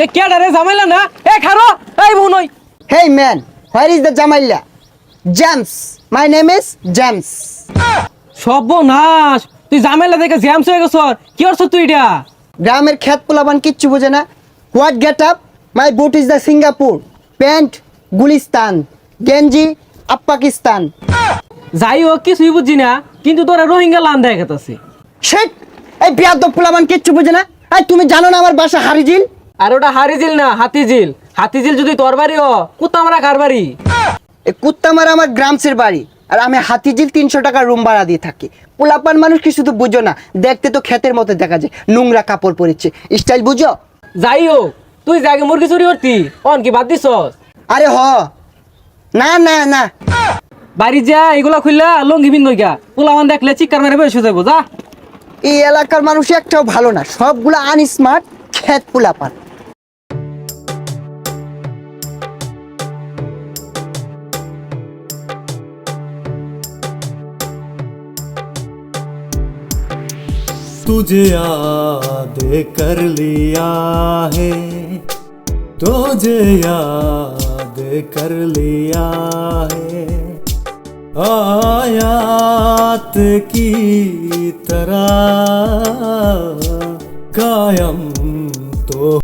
এ কেডা রে জামাইলা না এ খারো এই বুনই Hey man, where is the Jamaila? James. My name is James. সর্বনাশ তুই জামাইলা দেখে জ্যামস হয়ে গেছ কি করছ তুই এটা গ্রামের খেত পোলাবান কিচ্ছু বোঝে না। What get up? My boot is the Singapore. Pant, Gulistan. Genji, up Pakistan. যাই হোক কিছুই বুঝছি না কিন্তু তোরা রোহিঙ্গা লান দেখা গেছে Shit! এই বিয়াদব পোলাবান কিচ্ছু বোঝে না। এই তুমি জানো না আমার বাসা হারিজিল? আর ওটা হারিজিল না হাতিঝিল হাতিঝিল যদি তোর বাড়ি ও কুত্তামারা কার বাড়ি এই কুত্তামারা আমার গ্রামসের বাড়ি। আর আমি হাতিঝিল 300 টাকা রুম ভাড়া দিয়ে থাকি। পোলাপান মানুষ কি শুধু বুঝো না, দেখতে তো ক্ষেতের মতো দেখা যায়, নোংরা কাপড় পরেছে, স্টাইল বুঝো? যাই হোক তুই জাগে মুরগি চুরি করতি অন কি বাদ দিছস আরে হ, না না না, বাড়ি যা এগুলা খুললা লঙ্গি বিন নইগা পোলামান দেখলে চিৎকার মেরে বসে যাবো যা এই এলাকার মানুষ একটাও ভালো না, সবগুলো আনস্মার্ট ক্ষেত পোলাপান। तुझे याद कर लिया है तुझे याद कर लिया है आयात की तरह कायम